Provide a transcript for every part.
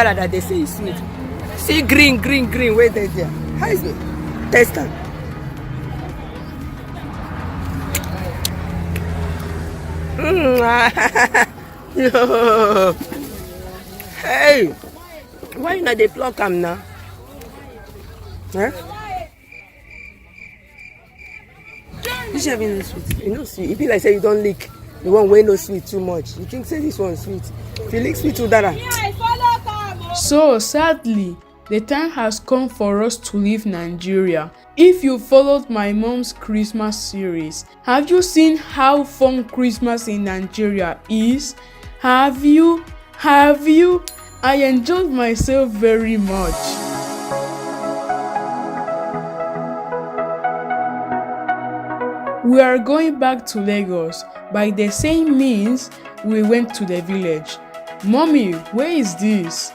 That they say is sweet. See green, wait there. How is it? Taste it. Yo. Hey, why not they pluck them now? Huh? This have been sweet. You know sweet. If you like say you don't lick the one way no sweet too much. You think say this one sweet. If you lick sweet too dara. So sadly, the time has come for us to leave Nigeria. If you followed my mom's Christmas series, have you seen how fun Christmas in Nigeria is? Have you? I enjoyed myself very much. We are going back to Lagos. By the same means, we went to the village. Mommy, where is this?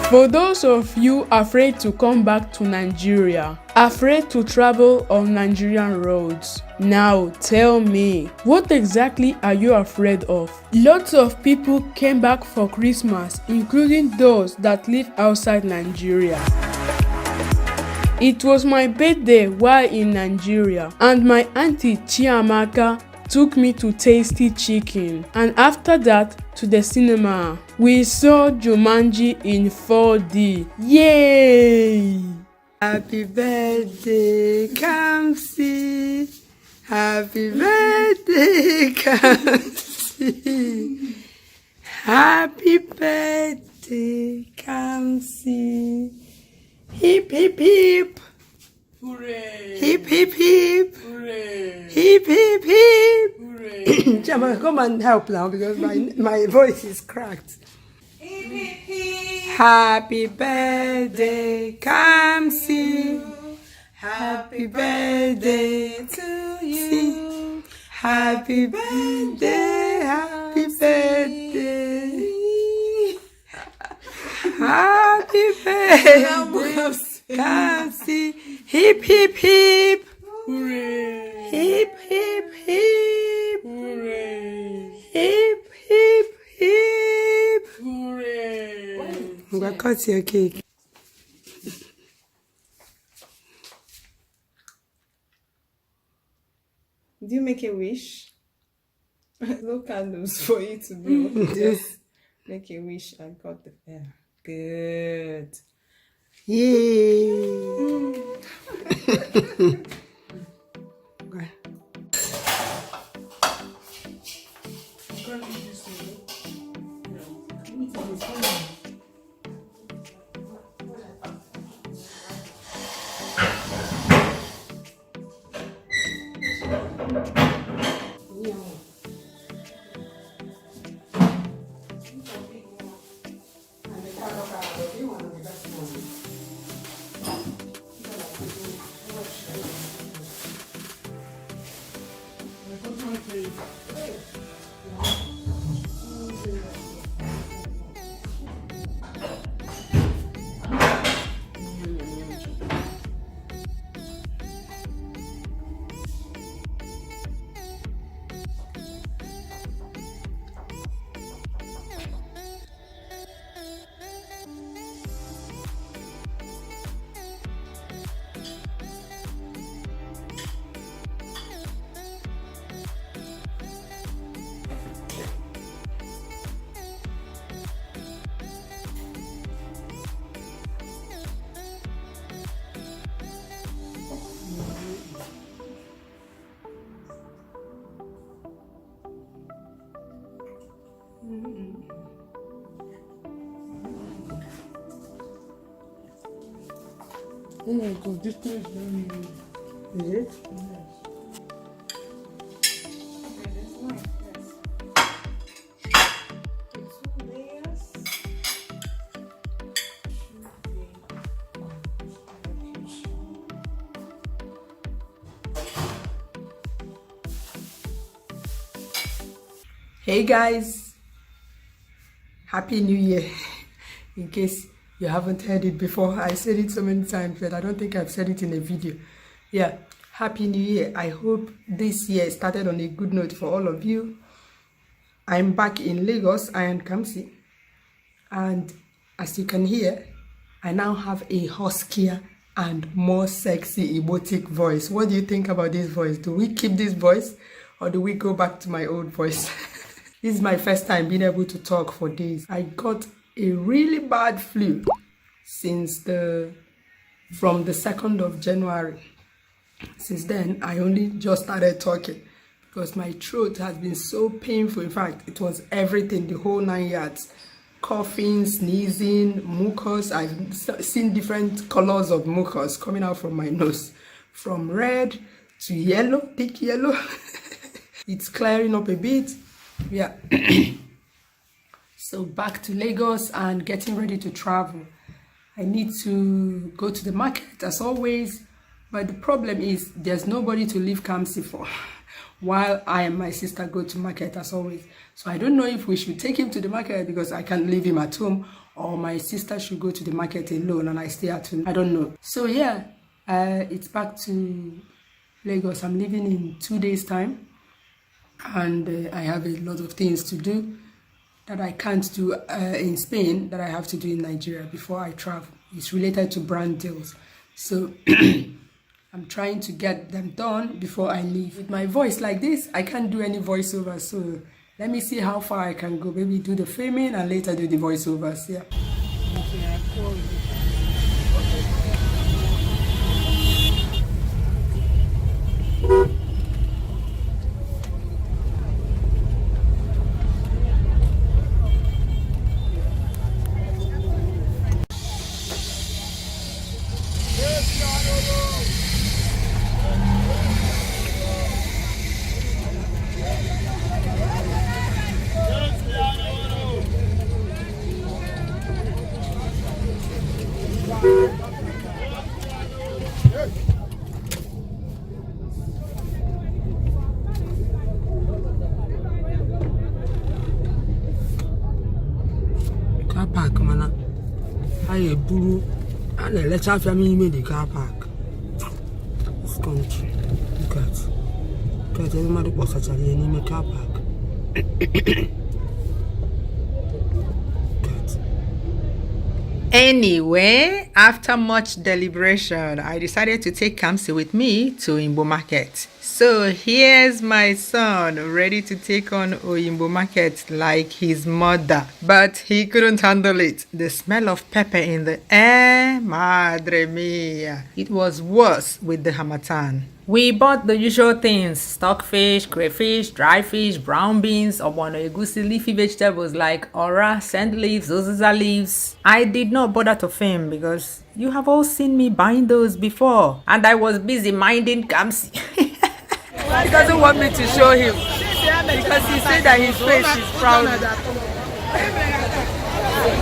For those of you afraid to come back to Nigeria, afraid to travel on Nigerian roads, now tell me, what exactly are you afraid of? Lots of people came back for Christmas, including those that live outside Nigeria. It was my birthday while in Nigeria, and my auntie Chiamaka took me to Tasty Chicken, and after that to the cinema. We saw Jumanji in 4D. Yay! Happy birthday, Kamsi. Happy birthday, Kamsi. Happy birthday, Kamsi. Hip hip hip. Hooray! Hip hip hip. Hooray! Hip hip hip. Hooray! Chama, come and help now because my voice is cracked. Hip, hip, hip. Happy birthday, Kamsi. Happy birthday to you. Happy birthday, happy birthday. Happy birthday, Kamsi. Hip hip hip. Hooray! Hip hip hip. Hooray! Hip hip hip. Hooray! I'm gonna cut your cake. Do you make a wish? No candles for you to do. Just make a wish and cut the hair. Good. Yay! Oh my god, this thing is very good. Is it? Hey guys, Happy New Year. In case you haven't heard it before, I said it so many times, but I don't think I've said it in a video. Yeah, Happy New Year. I hope this year started on a good note for all of you. I'm back in Lagos. I am Kamsi, and as you can hear, I now have a huskier and more sexy erotic voice. What do you think about this voice? Do we keep this voice or do we go back to my old voice? This is my first time being able to talk for days. I got a really bad flu from the 2nd of January. Since then, I only just started talking because my throat has been so painful. In fact, it was everything, the whole 9 yards. Coughing, sneezing, mucus. I've seen different colors of mucus coming out from my nose. From red to yellow, thick yellow. It's clearing up a bit. Yeah. So back to Lagos and getting ready to travel. I need to go to the market as always. But the problem is there's nobody to leave Kamsi for while I and my sister go to market as always. So I don't know if we should take him to the market because I can't leave him at home, or my sister should go to the market alone and I stay at home. I don't know. So yeah, it's back to Lagos. I'm leaving in 2 days time, and I have a lot of things to do that I can't do in Spain that I have to do in Nigeria before I travel. It's related to brand deals. So I'm trying to get them done before I leave. With my voice like this, I can't do any voiceovers. So let me see how far I can go. Maybe do the filming and later do the voiceovers. Yeah. Car park, man. I buru and let's have family the car park. This country. Look at everybody was actually in the car park. Anyway, after much deliberation, I decided to take Kamsi with me to Oyimbo Market. So here's my son ready to take on Oyimbo Market like his mother. But he couldn't handle it. The smell of pepper in the air, madre mia. It was worse with the harmattan. We bought the usual things: stockfish, crayfish, dry fish, brown beans, obono egusi, leafy vegetables like ora, sand leaves, uziza leaves. I did not bother to film because you have all seen me buying those before, and I was busy minding Kamsi. He doesn't want me to show him because he said that his face is proud.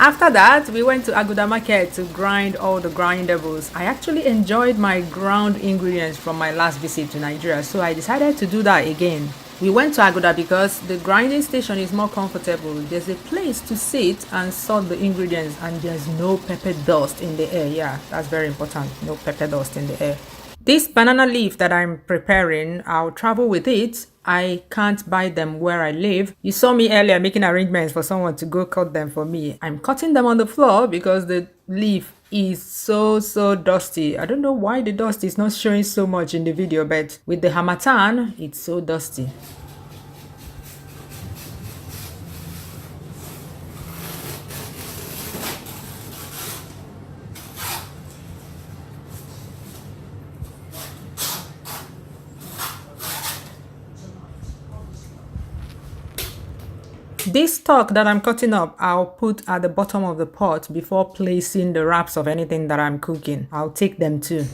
After that, we went to Aguda Market to grind all the grindables. I actually enjoyed my ground ingredients from my last visit to Nigeria, so I decided to do that again. We went to Aguda because the grinding station is more comfortable. There's a place to sit and sort the ingredients, and there's no pepper dust in the air. Yeah, that's very important. No pepper dust in the air. This banana leaf that I'm preparing, I'll travel with it. I can't buy them where I live. You saw me earlier making arrangements for someone to go cut them for me. I'm cutting them on the floor because the leaf is so dusty. I don't know why the dust is not showing so much in the video, but with the harmattan, it's so dusty. This stock that I'm cutting up, I'll put at the bottom of the pot before placing the wraps of anything that I'm cooking. I'll take them too.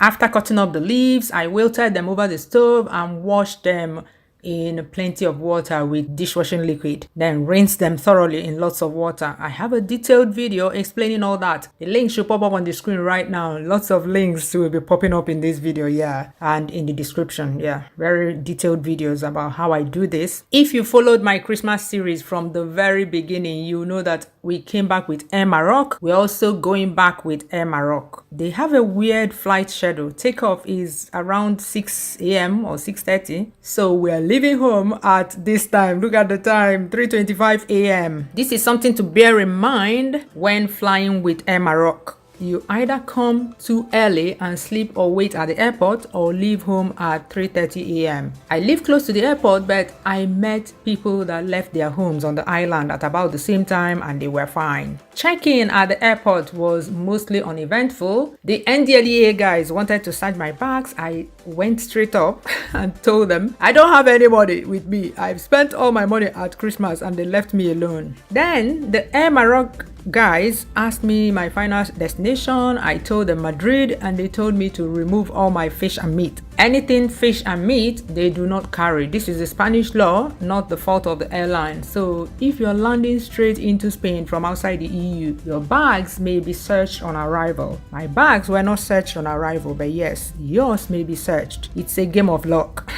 After cutting up the leaves, I wilted them over the stove and washed them in plenty of water with dishwashing liquid. Then rinse them thoroughly in lots of water. I have a detailed video explaining all that. The link should pop up on the screen right now. Lots of links will be popping up in this video, yeah, and in the description, yeah. Very detailed videos about how I do this. If you followed my Christmas series from the very beginning, you know that we came back with Air Maroc. We're also going back with Air Maroc. They have a weird flight schedule. Takeoff is around 6 a.m. or 6:30. So we're leaving home at this time. Look at the time, 3:25 a.m. This is something to bear in mind when flying with Air Maroc. You either come too early and sleep or wait at the airport, or leave home at 3:30 a.m. I live close to the airport, but I met people that left their homes on the island at about the same time and they were fine. Check-in at the airport was mostly uneventful. The NDLEA guys wanted to search my bags. I went straight up and told them, I don't have anybody with me. I've spent all my money at Christmas and they left me alone. Then the Air Maroc guys asked me my final destination. I told them Madrid and they told me to remove all my fish and meat. Anything fish and meat they do not carry. This is a Spanish law, not the fault of the airline. So if you're landing straight into Spain from outside the EU, your bags may be searched on arrival. My bags were not searched on arrival, but yes, yours may be searched. It's a game of luck,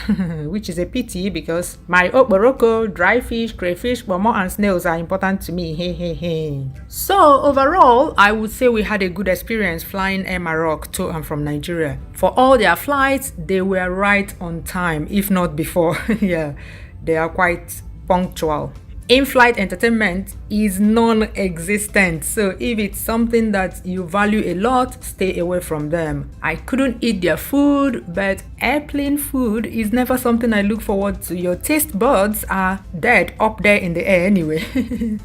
which is a pity because my okporoko, dry fish, crayfish, pomo and snails are important to me. Hey, hey, hey. So overall, I would say we had a good experience flying Air Maroc to and from Nigeria. For all their flights, they were right on time, if not before. Yeah, they are quite punctual. In-flight entertainment is non-existent, so if it's something that you value a lot, stay away from them. I couldn't eat their food, but airplane food is never something I look forward to. Your taste buds are dead up there in the air anyway.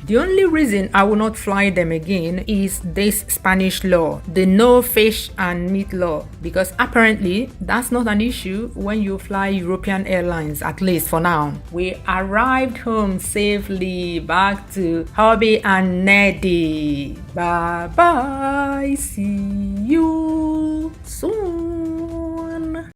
The only reason I will not fly them again is this Spanish law, the no fish and meat law, because apparently that's not an issue when you fly European airlines, at least for now. We arrived home safely, back to Hobby and Neddy. Bye bye, see you soon.